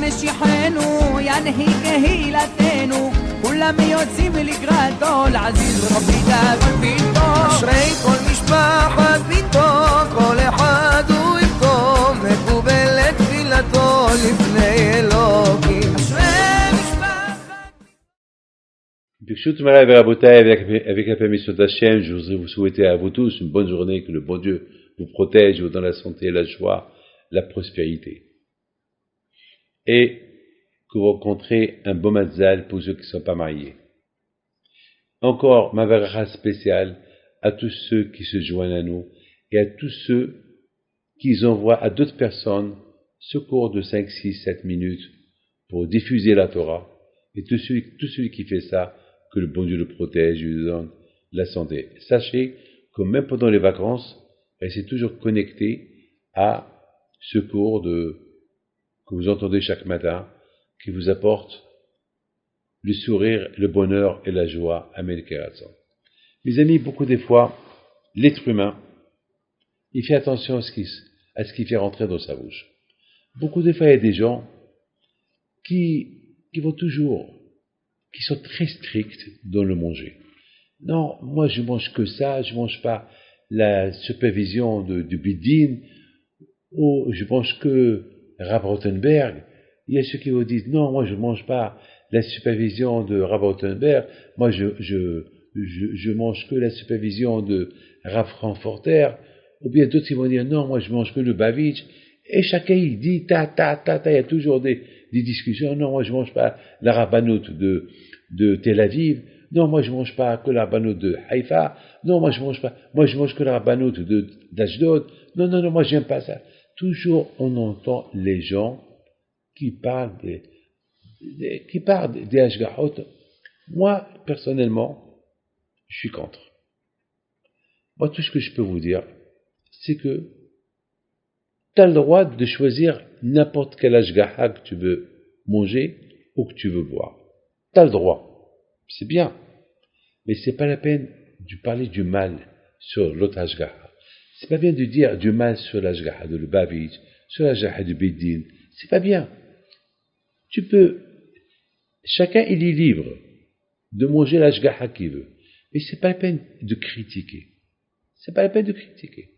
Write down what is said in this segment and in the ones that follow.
משיחנו ינהיג קהילתנו כולם יוצאים לקראת כל עזיז רבי דאגון ביתו אשרי כל משפחת ביתו כל אחד הוא יפתו מקובלת תפילתו לפני אלוקים אשרי משפחת Birshut Malay Verabotai, avec la permission d'Hachem, je voudrais vous souhaiter à vous tous une bonne journée, que le bon Dieu vous protège, vous donne la santé, la joie, la prospérité. Et que vous rencontrez un beau matzal pour ceux qui ne sont pas mariés. Encore ma veracha spéciale à tous ceux qui se joignent à nous et à tous ceux qui envoient à d'autres personnes ce cours de 5, 6, 7 minutes pour diffuser la Torah. Et tout celui qui fait ça, que le bon Dieu le protège et lui donne la santé. Sachez que même pendant les vacances, restez toujours connectés à ce cours que vous entendez chaque matin, qui vous apporte le sourire, le bonheur et la joie à Melkeratson. Mes amis, beaucoup des fois, l'être humain, il fait attention à ce qu'il fait rentrer dans sa bouche. Beaucoup des fois, il y a des gens qui sont très stricts dans le manger. Non, moi je mange que ça, je mange pas la supervision du Bidin, ou je mange que Rav Rothenberg. Il y a ceux qui vous disent, non, moi je mange pas la supervision de Rav Rothenberg, moi je mange que la supervision de Rav Frankfurter, ou bien d'autres qui vont dire, non, moi je mange que le Bavitch, et chacun il dit, il y a toujours des discussions, non, moi je mange pas la rabbanout de Tel Aviv, non, moi je mange pas que la rabbanout de Haïfa, non, moi je mange que la rabbanout d'Ashdod, non, moi j'aime pas ça. Toujours on entend les gens qui parlent des Hashgahot. Moi, personnellement, je suis contre. Moi, tout ce que je peux vous dire, c'est que tu as le droit de choisir n'importe quel Hashgaha que tu veux manger ou que tu veux boire. Tu as le droit. C'est bien. Mais c'est pas la peine de parler du mal sur l'autre Hashgaha. C'est pas bien de dire du mal sur l'Hashgaha de Lubavitch, sur l'Hashgaha du Bédine. C'est pas bien. Chacun il est libre de manger l'Hashgaha qu'il veut. Mais c'est pas la peine de critiquer. C'est pas la peine de critiquer.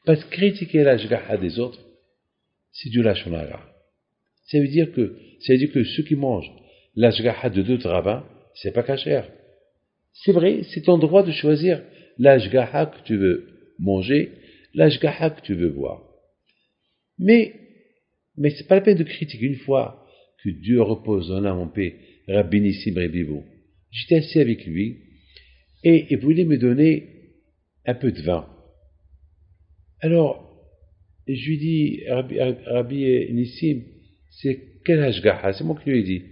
Parce que critiquer l'Hashgaha des autres, c'est du lachon hara. Ça veut dire que ceux qui mangent l'Hashgaha de d'autres rabbins, c'est pas kasher. C'est vrai, c'est ton droit de choisir l'Hashgaha que tu veux manger, l'Hashgaha que tu veux boire. Mais c'est pas la peine de critiquer. Une fois que Dieu repose en âme en paix, Rabbi Nissim Rebivo, j'étais assis avec lui et il voulait me donner un peu de vin. Alors, je lui dis, Rabbi Nissim, c'est quel Hashgaha? C'est moi qui lui ai dit.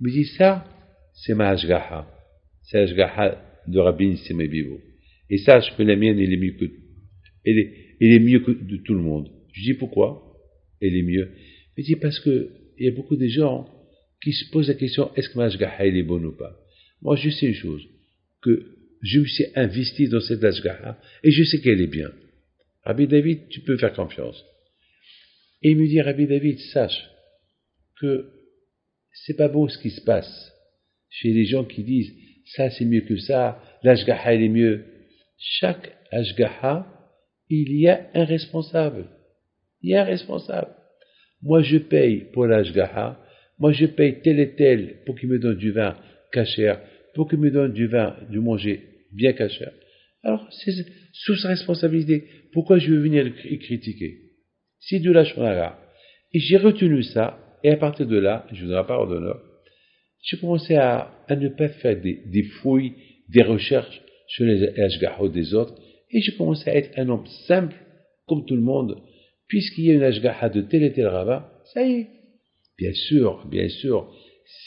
Il me dit, ça, c'est ma Hashgaha. C'est la Hashgaha de Rabbi Nissim Rebivo. Et sache que la mienne, elle est mieux que de tout le monde. Je dis pourquoi elle est mieux. Il dit parce que il y a beaucoup de gens qui se posent la question, est-ce que ma Hashgaha elle est bonne ou pas? Moi, je sais une chose, que je me suis investi dans cette Hashgaha et je sais qu'elle est bien. Rabbi David, tu peux faire confiance. Et il me dit, Rabbi David, sache que c'est pas beau ce qui se passe chez les gens qui disent, ça c'est mieux que ça, l'Hashgaha elle est mieux. Chaque Hashgaha, il y a un responsable. Il y a un responsable. Moi, je paye pour l'Hashgaha. Moi, je paye tel et tel pour qu'il me donne du vin kasher, pour qu'il me donne du vin, du manger bien kasher. Alors, c'est sous sa responsabilité. Pourquoi je veux venir le critiquer? C'est de la shonara. Et j'ai retenu ça, et à partir de là, je vous donne la parole d'honneur, j'ai commencé à ne pas faire des fouilles, des recherches sur les Hashgahot des autres, et j'ai commencé à être un homme simple, comme tout le monde, puisqu'il y a une Hashgaha de tel et tel rabbin, ça y est. Bien sûr,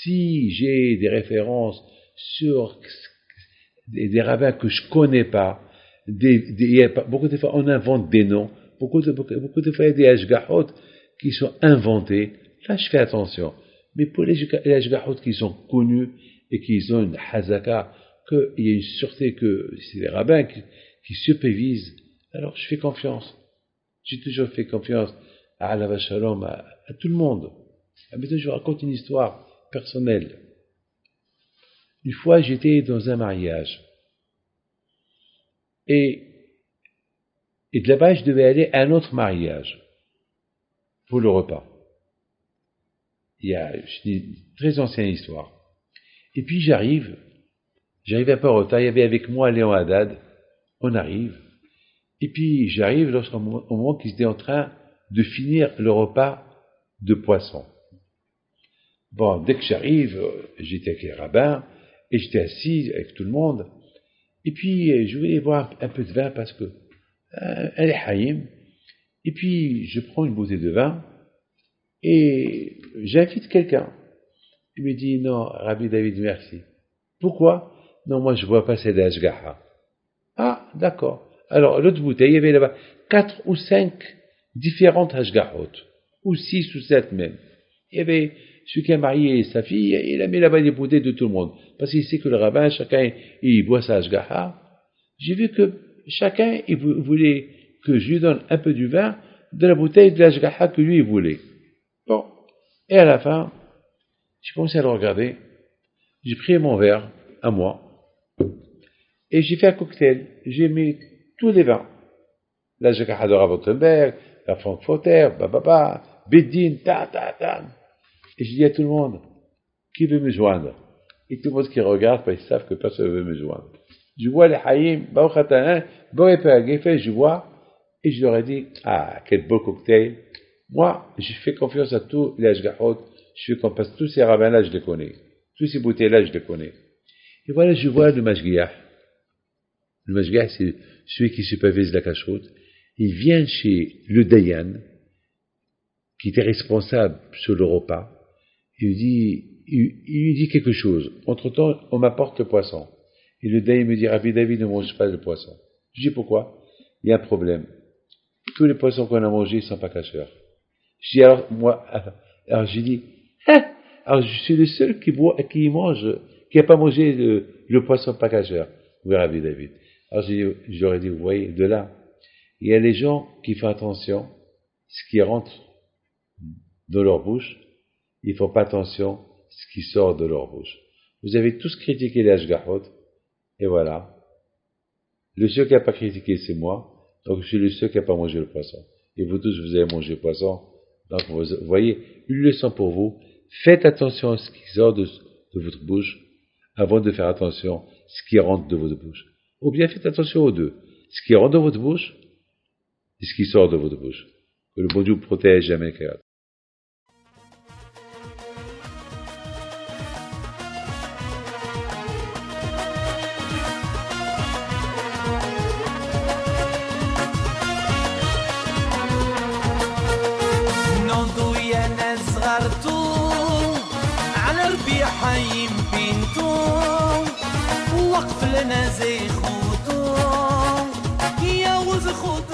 si j'ai des références sur des rabbins que je connais pas, beaucoup de fois on invente des noms, beaucoup de fois il y a des Hashgahot qui sont inventés, là je fais attention. Mais pour les Hashgahot qui sont connus et qui ont une hazaka, qu'il y a une sûreté que c'est les rabbins qui supervisent, alors je fais confiance. J'ai toujours fait confiance à Allah Shalom, à tout le monde. Maintenant, je vous raconte une histoire personnelle. Une fois, j'étais dans un mariage. Et de là-bas, je devais aller à un autre mariage pour le repas. C'est une très ancienne histoire. Et puis j'arrive un peu en retard, il y avait avec moi Léon Haddad, on arrive, et puis j'arrive au moment qu'ils étaient en train de finir le repas de poisson. Bon, dès que j'arrive, j'étais avec les rabbins, et j'étais assis avec tout le monde, et puis je voulais boire un peu de vin parce que un lechaïm, et puis je prends une bouteille de vin, et j'invite quelqu'un. Il me dit, non, Rabbi David, merci. Pourquoi? Non, moi je ne bois pas, c'est de l'ashgaha. Ah, d'accord. Alors, l'autre bouteille, il y avait là-bas 4 ou 5 différentes ashgahot, ou 6 ou 7 même. Il y avait celui qui a marié sa fille, il a mis là-bas des bouteilles de tout le monde. Parce qu'il sait que le rabbin, chacun, il boit sa ashgaha. J'ai vu que chacun, il voulait que je lui donne un peu du vin de la bouteille de l'ashgaha que lui, il voulait. Bon. Et à la fin, j'ai commencé à le regarder. J'ai pris mon verre, à moi, et j'ai fait un cocktail. J'ai mis tous les vins. La Jacques de Ravotenberg, la Frankfurter, Bedin, ta. Et j'ai dit à tout le monde, qui veut me joindre? Et tout le monde qui regarde, ils savent que personne ne veut me joindre. Je vois les Haïm, je vois, et je leur ai dit, ah, quel beau cocktail. Moi, je fais confiance à tous les Ashgahot, je fais confiance, tous ces rabbins-là, je les connais. Tous ces bouteilles-là, je les connais. Et voilà, je vois le Mashgiach. Le Mashgiach, c'est celui qui supervise la cacheroute. Il vient chez le Dayan, qui était responsable sur le repas. Il lui dit quelque chose. Entre-temps, on m'apporte le poisson. Et le Dayan me dit, Rabbi David ne mange pas le poisson. Je dis, pourquoi? Il y a un problème. Tous les poissons qu'on a mangés ne sont pas cacheurs. Je dis, alors j'ai dit, alors je suis le seul qui n'a pas mangé le poisson pas cacheur. Oui, Rabbi David. Alors je leur ai dit, vous voyez, de là, il y a les gens qui font attention, ce qui rentre dans leur bouche, ils ne font pas attention, ce qui sort de leur bouche. Vous avez tous critiqué les Ashgahot, et voilà. Le seul qui n'a pas critiqué, c'est moi, donc je suis le seul qui n'a pas mangé le poisson. Et vous tous, vous avez mangé le poisson, donc vous voyez, une leçon pour vous, faites attention à ce qui sort de votre bouche, avant de faire attention à ce qui rentre de votre bouche. Ou bien faites attention aux deux. Ce qui rentre de votre bouche, et ce qui sort de votre bouche. Que le bon Dieu protège jamais. حي بنتو وقف لنا زي خوتو يا وز خوت